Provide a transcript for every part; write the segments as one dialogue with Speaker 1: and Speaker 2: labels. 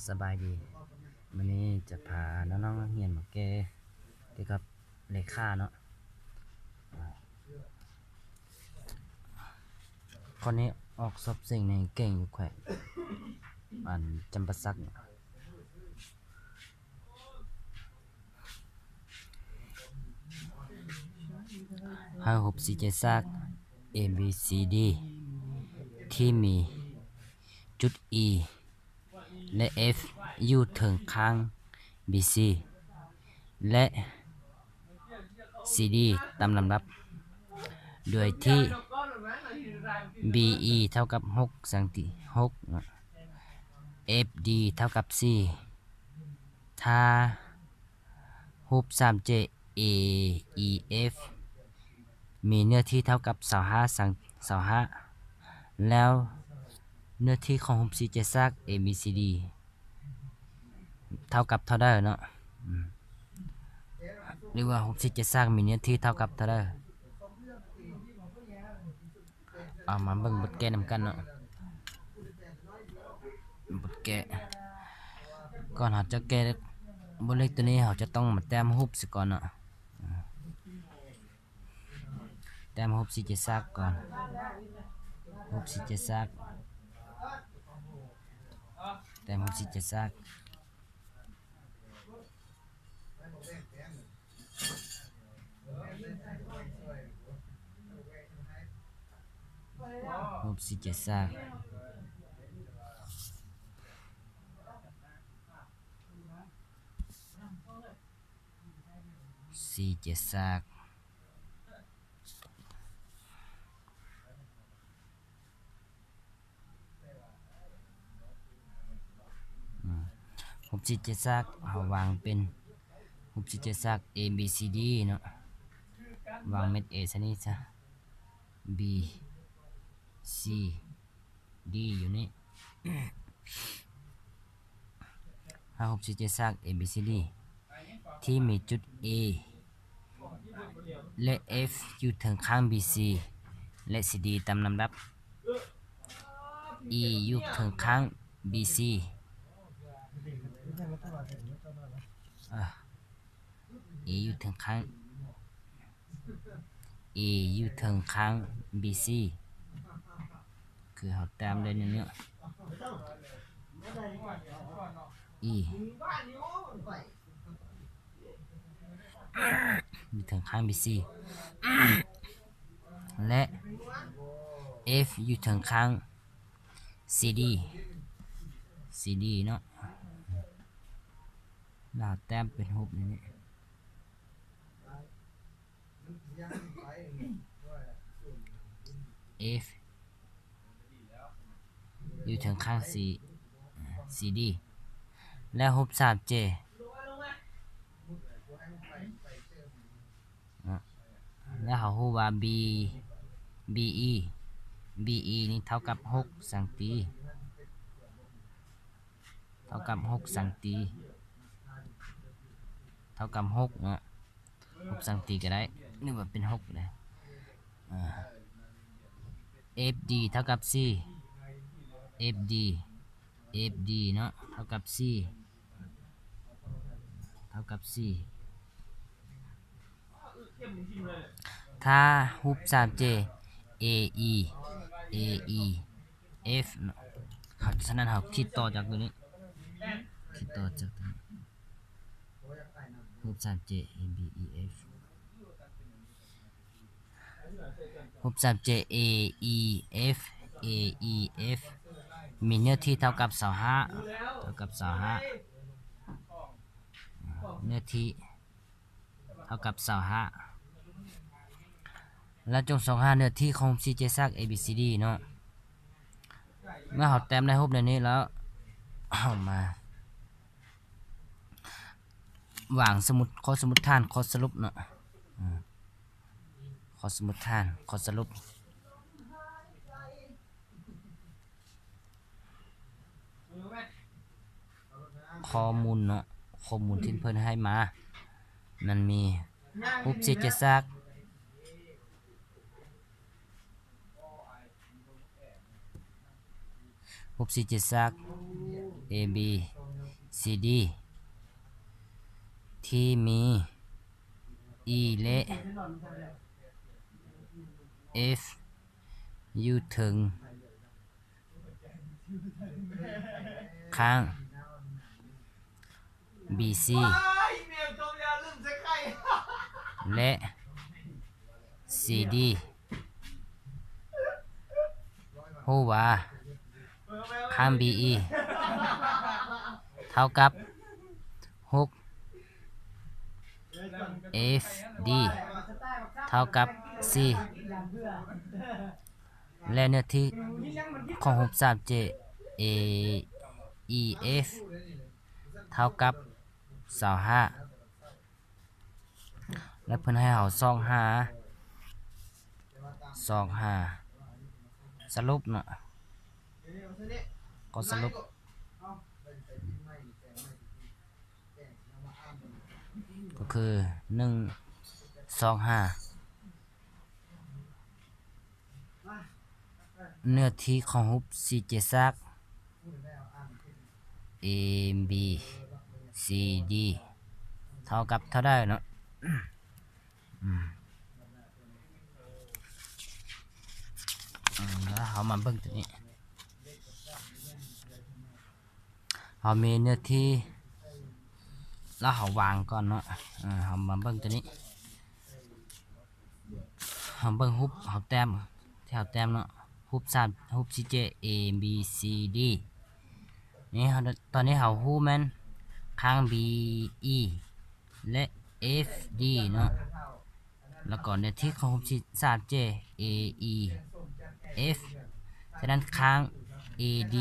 Speaker 1: สบายดีวันนี้จะพาน้องๆนักเรียนมาแก้เกี่ยวกับเลขาเนาะคนนี้ออกสอบสิ่งในเก่งอยู่แขวงอันจำปาสักห้าหกสี่เจ็ดซาก A B C D ที่มีจุด E และ F อยู่ถึงข้าง BC และ CD ตามลำดับโดยที่ BE เท่ากับ6สังติ6 FD เท่ากับ4ถ้ารูป 3J AEF มีเนื้อที่เท่ากับ25สัง25แล้วเนื้อที่ของรูป 4J ซาก ABCD เท่ากับเท่าใดเนาะหรือว่ารูป 4J ซากมีเนื้อที่เท่ากับเท่าใดเอามาเบิ่งบทแก้นำกันเนาะบทแก้ก่อนเราจะแก้บทเลขตัวนี้เราจะต้องมาแต้มรูปซะก่อนเนาะแต้มรูป 4J ซากก่อนรูป 4J ซากแต้มรูป 4J ซากรูป 4J ซาก4J ซากรูป 4J ซากเอาวางเป็นรูป 4J ซาก A B C D เนาะวางเม็ด A ซะนี่ซะ B C D อยู่นี่รูป 4J ซาก A B C D ที่มีจุด A และ F อยู่ถึงข้าง BC และ CD ตามลำดับ E อยู่ถึงข้าง BC E อยู่ถึงข้าง E อยู่ถึงข้าง BC คือเขาแต้มเลยเนี่ย E อยู่ถึงข้าง BC และ F อยู่ถึงข้าง CD เนาะหน้าแต้มเป็นรูปนี้ F อยู่ถึงข้าง CD และรูป 3J และเขาฮู้ว่า BE นี่เท่ากับ6สังตีเท่ากับ6สังตีเท่ากับ6เนาะ6สังตีก็ได้นึกว่าเป็น6เลยFD เท่ากับ C FD เนาะเท่ากับ C เท่ากับ C ถ้ารูป 3J AEF เนาะฉะนั้นเราคิดต่อจากตัวนี้คิดต่อจากตัวนี้รูป 3J ABEF รูป 3J AEF มีเนื้อที่เท่ากับ25เนื้อที่เท่ากับ25และจง25เนื้อที่ของ 4J ซาก ABCD เนาะเมื่อเราแต้มในรูปในนี้แล้วเอามาวางสมุดข้อสมุดฐานข้อสรุปเนาะข้อสมุดฐานข้อสรุปข้อมูลเนาะข้อมูลที่เพิ่นให้มามันมีรูป 4J ซากรูป 4J ซาก AB CD ที่มี E และ F อยู่ถึงข้าง BC และ CD ฮู้ว่าข้าง BE เท่ากับ6 FD เท่ากับ C และเนื้อที่ของรูปสามเหลี่ยม AEF เท่ากับ25และเพิ่นให้เราส่องหาสรุปเนาะก็สรุปก็คือ125เนื้อที่ของรูปสี่เหลี่ยมซาก ABCD เท่ากับเท่าใดเนาะแล้วเรามาเบิ่งตัวนี้เรามีเนื้อที่แล้วเราวางก่อนเนาะเรามาเบิ่งตัวนี้เราเบิ่งรูปเราแต้มที่เราแต้มเนาะรูปสี่เหลี่ยม ABCD นี่ตอนนี้เราฮู้แม่นข้าง BE และ FD เนาะแล้วก็เนื้อที่ของรูปสามเหลี่ยม AEF ฉะนั้นข้าง AD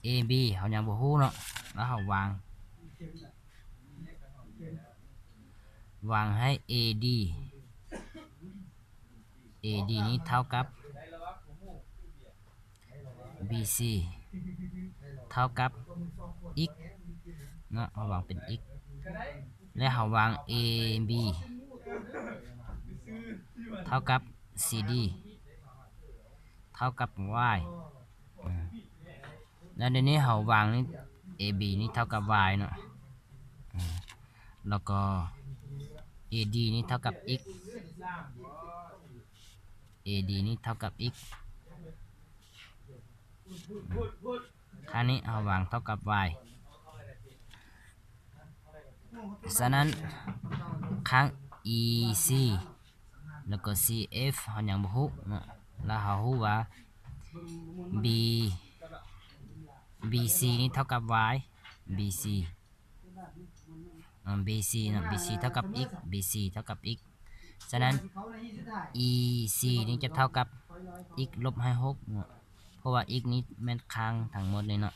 Speaker 1: AB เรายังบ่ฮู้เนาะแล้วเราวางให้ AD นี้เท่ากับ BC เท่ากับ x เนาะเราวางเป็น x และเราวาง AB เท่ากับ CD เท่ากับ y แล้วในนี้เราวางนี่ AB นี่เท่ากับ y เนาะแล้วก็ AD นี่เท่ากับ x AD นี่เท่ากับ x ค่านี้เอาวางเท่ากับ y ฉะนั้นข้าง EC แล้วก็ CF เรายังบ่ฮู้เนาะแล้วเราฮู้ว่า BC นี่เท่ากับ y BC BC เนาะ BC เท่ากับ x BC เท่ากับ x ฉะนั้น EC นี่จะเท่ากับ x ลบให้6เนาะเพราะว่า x นี้แม่นค้างทั้งหมดเลยเนาะ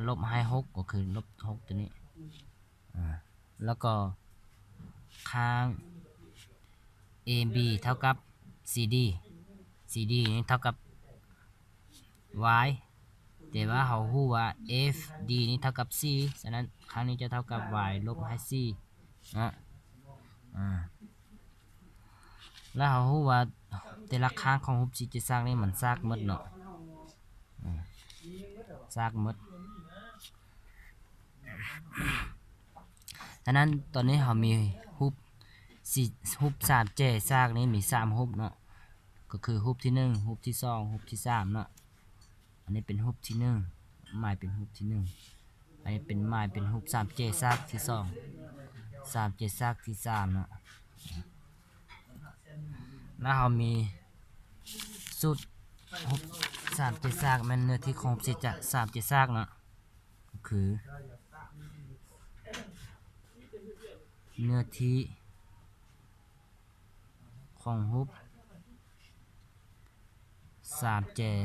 Speaker 1: ลบให้6ก็คือลบ6ตัวนี้แล้วก็ค้าง AB เท่ากับ CD นี่เท่ากับ y แต่ว่าเราฮู้ว่า FD นี่เท่ากับ C ฉะนั้นครั้งนี้จะเท่ากับ y ลบให้ C นะแล้วเราฮู้ว่าแต่ละข้างของรูปสี่เหลี่ยมซากนี่มันซากหมดเนาะซากหมดฉะนั้นตอนนี้เรามีรูปสามเหลี่ยมซากนี้มี3รูปเนาะก็คือรูปที่1รูปที่2รูปที่3เนาะอันนี้เป็นรูปที่1ไม้เป็นรูปที่1อันนี้เป็นไม้เป็นรูปสามเหลี่ยมซากที่2สามเหลี่ยมซากที่3เนาะแล้วเรามีสูตรรูปสามเหลี่ยมซากมันเนื้อที่ของสามเหลี่ยมซากเนาะก็คือเนื้อที่ของรูปสามเหลี่ยม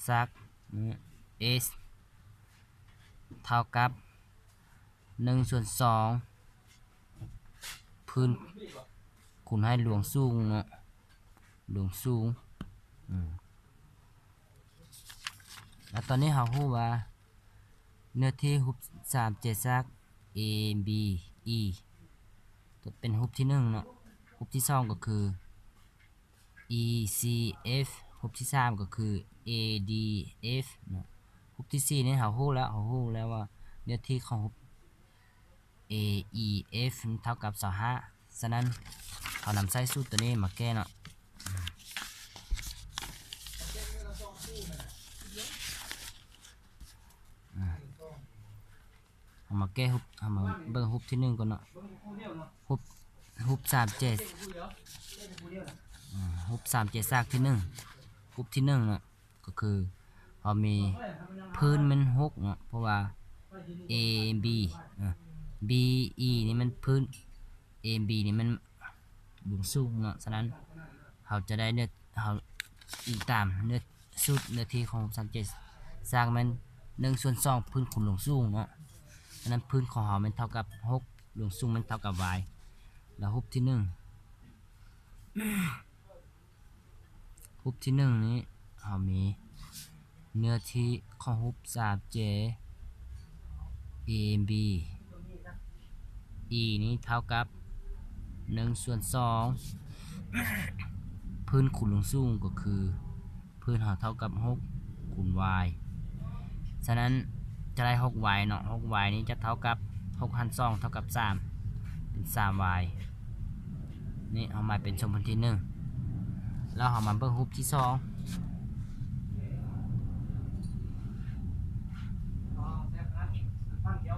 Speaker 1: ซาก S เท่ากับ1/2พื้นคูณให้หลวงสูงเนาะหลวงสูงแล้วตอนนี้เราฮู้ว่าเนื้อที่รูปสามเหลี่ยมซาก ABE เป็นรูปที่1เนาะรูปที่2ก็คือ ECF รูปที่3ก็คือ A D F เนาะรูปที่4นี่เรารู้แล้วว่าเนื้อที่ของรูป A E F เท่ากับ25ฉะนั้นเรานำใช้สูตรตัวนี้มาแก้เนาะเอามาแก้รูปเอามาเบิ่งรูปที่1ก่อนเนาะรูป37รูป37ซากที่1รูปที่1เนาะก็คือเรามีพื้นมัน6เนาะเพราะว่า A B B E นี่มันพื้น A B นี่มันหลวงสูงเนาะฉะนั้นเราจะได้เนื้อเราอีกตามเนื้อสูตรเนื้อที่ของ37ซากมัน1/2พื้นขุนหลวงสูงเนาะฉะนั้นพื้นของเรามันเท่ากับ6หลวงสูงมันเท่ากับ y แล้วรูปที่1รูปที่1นี้เรามีเนื้อที่ของรูป 3j A B E นี้เท่ากับ1/2พื้นคูณลงสูงก็คือพื้นหาเท่ากับ6คูณ y ฉะนั้นจะได้ 6y เนาะ 6y นี้จะเท่ากับ6หาร2เท่ากับ3เป็น 3y นี่เอามาเป็นสมมติที่1แล้วเอามาเบิ่งรูปที่2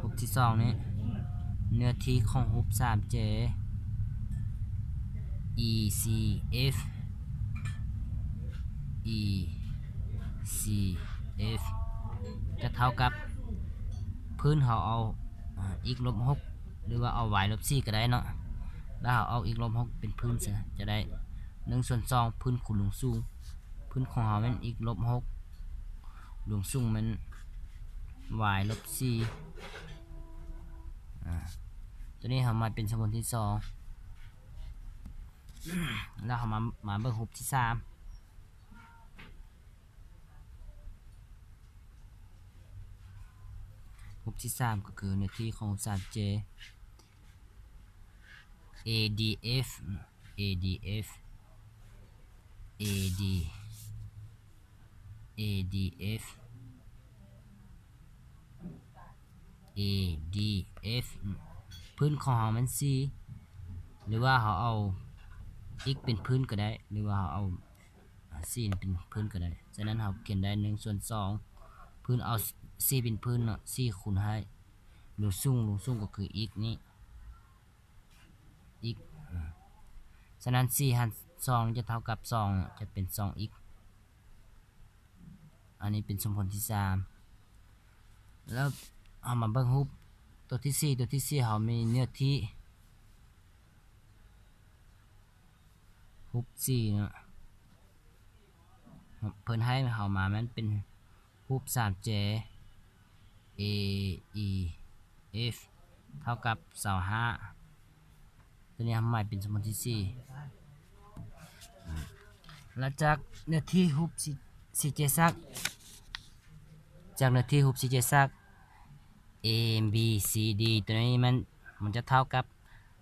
Speaker 1: รูปที่2นี้เนื้อที่ของรูป 3j E C F E C F จะเท่ากับพื้นเขาเอาx ลบ6หรือว่าเอา y ลบ4ก็ได้เนาะแล้วเอาx ลบ6เป็นพื้นซะจะได้1/2พื้นคูณลงสูงพื้นของเขามัน x ลบ6ลงสูงมัน y ลบ4ตัวนี้เขามาเป็นสมมติที่2แล้วเขามาเบิ่งรูปที่3รูปที่3ก็คือเนื้อที่ของ 3j ADF ADF AD ADF ADF พื้นของเรามัน4หรือว่าเขาเอา x เป็นพื้นก็ได้หรือว่าเขาเอา4เป็นพื้นก็ได้ฉะนั้นเราเขียนได้1/2พื้นเอา4เป็นพื้นเนาะ4คูณให้ลงสูงก็คือ x นี้ x ฉะนั้น4หาร2จะเท่ากับ2จะเป็น 2x อันนี้เป็นสมผลที่3แล้วเอามาเบิ่งรูปตัวที่4เขามีเนื้อที่รูป4เนาะเพิ่นให้เขามามันเป็นรูป 3j A E F เท่ากับ25ตัวนี้ทำใหม่เป็นสมมติที่4แล้วจากเนื้อที่รูป4j ซักจากเนื้อที่รูป4j ซัก A B C D ตัวนี้มันจะเท่ากับ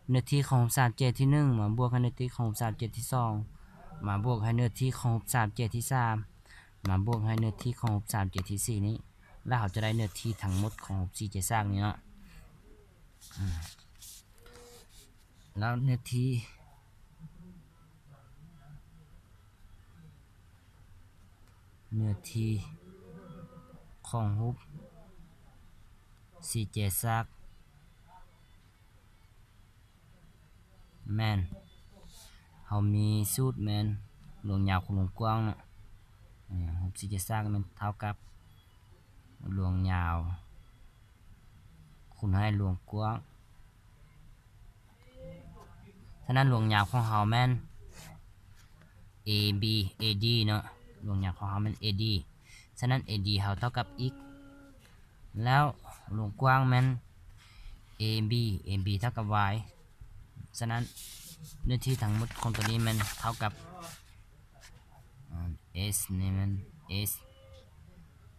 Speaker 1: เนื้อที่ของ37ที่1มาบวกกับเนื้อที่ของ37ที่2มาบวกให้เนื้อที่ของ37ที่3มาบวกให้เนื้อที่ของ37ที่4นี้แล้วเราจะได้เนื้อที่ทั้งหมดของ4เจ็ดซากนี้เนาะแล้วเนื้อที่ของรูป4เจ็ดซากแมนเขามีสูตรแมนหลวงยาวคูณหลวงกว้างเนาะรูป4เจ็ดซากมันเท่ากับหลวงยาวคูณให้หลวงกว้างฉะนั้นหลวงยาวของเขาแม่น AB AD เนาะหลวงยาวของเขาแม่น AD ฉะนั้น AD เขาเท่ากับ x แล้วหลวงกว้างแม่น AB เท่ากับ y ฉะนั้นเนื้อที่ทั้งหมดของตัวนี้มันเท่ากับ S นี่มัน S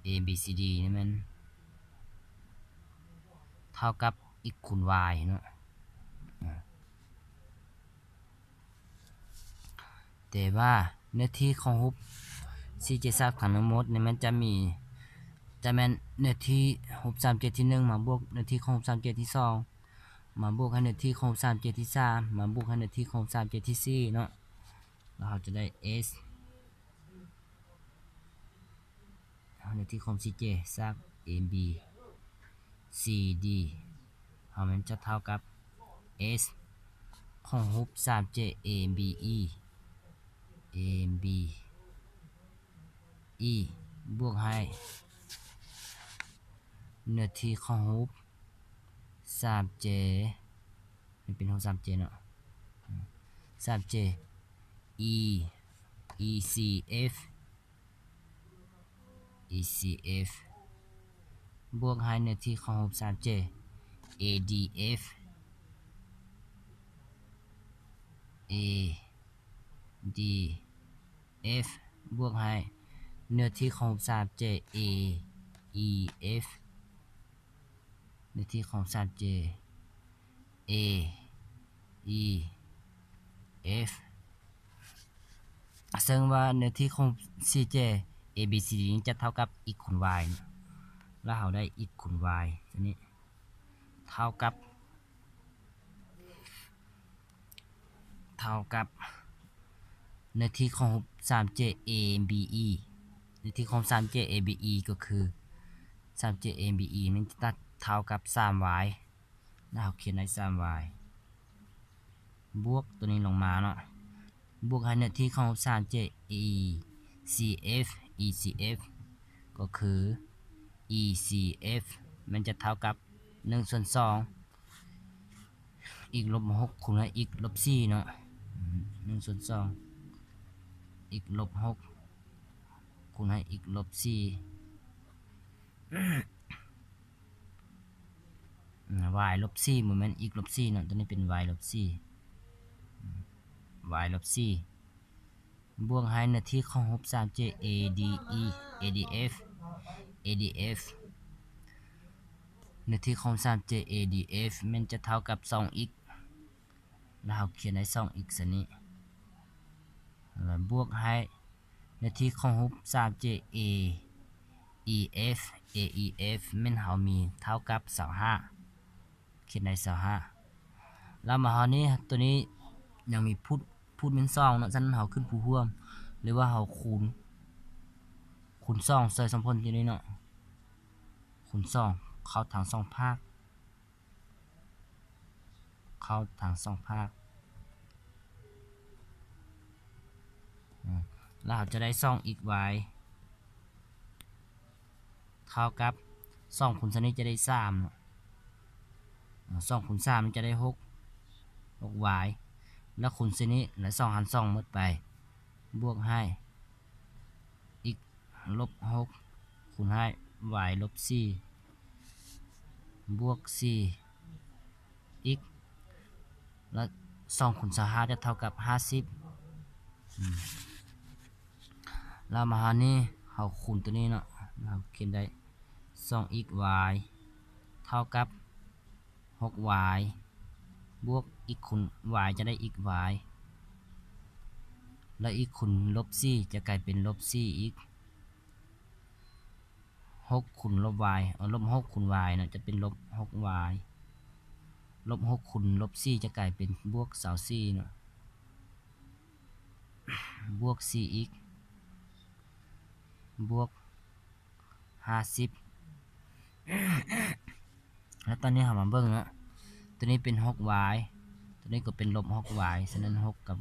Speaker 1: ABCD นี่มันเท่ากับ x คูณ y เนาะแต่ว่าเนื้อที่ของรูป 473ทั้งหมดนี่มันจะมีจะแม่นเนื้อที่รูป37ที่1มาบวกเนื้อที่ของรูป37ที่2มาบวกให้เนื้อที่ของรูป37ที่3มาบวกให้เนื้อที่ของรูป37ที่4เนาะแล้วเราจะได้ S เนื้อที่ของ CJ ซัก AB CD มันจะเท่ากับ S ของรูป 3J ABE ABE บวกให้เนื้อที่ของรูป 3J มันเป็นรูป 3J เนาะ 3J E ECF ECF บวกให้เนื้อที่ของรูป 3J ADF ADF บวกให้เนื้อที่ของรูป 3J AEF เนื้อที่ของ 3J AEF ซึ่งว่าเนื้อที่ของ CJ ABCD จะเท่ากับ x คูณ y แล้วเราได้ x คูณ y ตัวนี้เท่ากับเนื้อที่ของ 3J ABE เนื้อที่ของ 3J ABE ก็คือ 3J ABE มันจะเท่ากับ 3y แล้วเราเขียนได้ 3y บวกตัวนี้ลงมาเนาะบวกให้เนื้อที่ของ 3J ECF ก็คือ ECF มันจะเท่ากับ1 ส่วน 2 อีกลบ6คูณด้วยอีกลบ4เนาะ1 ส่วน 2 อีกลบ6คูณให้อีกลบ4y ลบ4เหมือนอีกลบ4เนาะตัวนี้เป็น y ลบ4 y ลบ4บวกให้เนื้อที่ของรูป 3J ADF เนื้อที่ของ 3J ADF มันจะเท่ากับ 2x แล้วเราเขียนได้ 2x ซะนี้แล้วบวกให้เนื้อที่ของรูป 3J AEF มันเรามีเท่ากับ 25เขียนได้ 25แล้วมาเฮานี้ตัวนี้ยังมีพูดเป็น2เนาะฉะนั้นเราขึ้นผู้ร่วมหรือว่าเราคูณ2ใส่สัมพันธ์อยู่นี่เนาะคูณ2เข้าทาง2ภาคแล้วเราจะได้2xy เท่ากับ2คูณ2นี้จะได้3เนาะ2คูณ3มันจะได้6y แล้วคูณ2นี้แล้ว2หาร2หมดไปบวกให้ x ลบ6คูณให้ y ลบ4บวก4 x แล้ว2คูณ5จะเท่ากับ50แล้วมาหานี้เราคูณตัวนี้เนาะเราเขียนได้ 2xy เท่ากับ 6y บวก x คูณ y จะได้ xy แล้ว x คูณลบ4จะกลายเป็นลบ4 x 6คูณลบ y ลบ6คูณ y เนาะจะเป็นลบ6y ลบ6คูณลบ4จะกลายเป็นบวก24เนาะบวก 4x บวก50แล้วตอนนี้เรามาเบิ่งเนาะตัวนี้เป็น 6y ตัวนี้ก็เป็นลบ 6y ฉะนั้น6กับ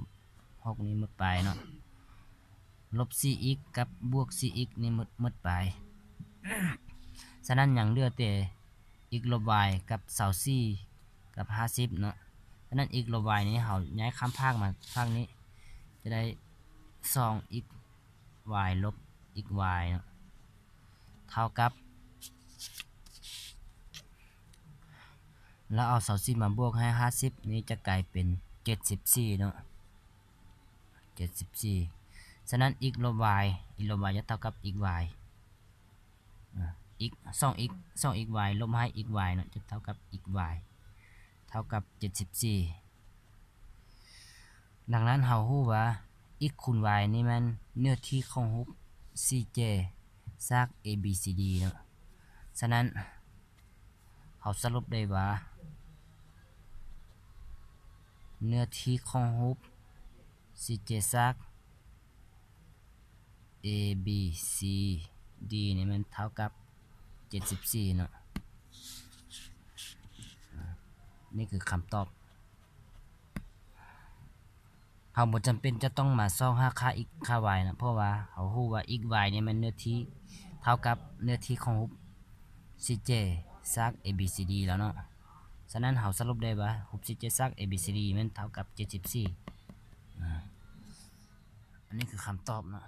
Speaker 1: 6นี้หมดไปเนาะลบ 4x กับบวก 4x นี่หมดไปฉะนั้นยังเหลือแต่ x ลบ y กับ24กับ50เนาะฉะนั้น x ลบ y นี้เราย้ายข้ามภาคมาภาคนี้จะได้ 2x y ลบ x y เนาะเท่ากับแล้วเอา24มาบวกให้50นี้จะกลายเป็น74เนาะ74ฉะนั้น x ลบ y จะเท่ากับ x y x 2x y ลบให้ x y เนาะจะเท่ากับ x y เท่ากับ74ดังนั้นเรารู้ว่า x คูณ y นี่มันเนื้อที่ของรูป CJ ซาก ABCD เนาะฉะนั้นเขาสรุปได้ว่าเนื้อที่ของรูป CJ ซาก ABCD นี่มันเท่ากับ74เนาะนี่คือคำตอบเราบ่จำเป็นจะต้องมาซ่องหาค่า x ค่า y นะเพราะว่าเรารู้ว่า x y นี่มันเนื้อที่เท่ากับเนื้อที่ของรูป CJ ซาก ABCD แล้วเนาะฉะนั้นเราสรุปได้ว่ารูป CJ ซาก ABCD มันเท่ากับ74อันนี้คือคำตอบเนาะ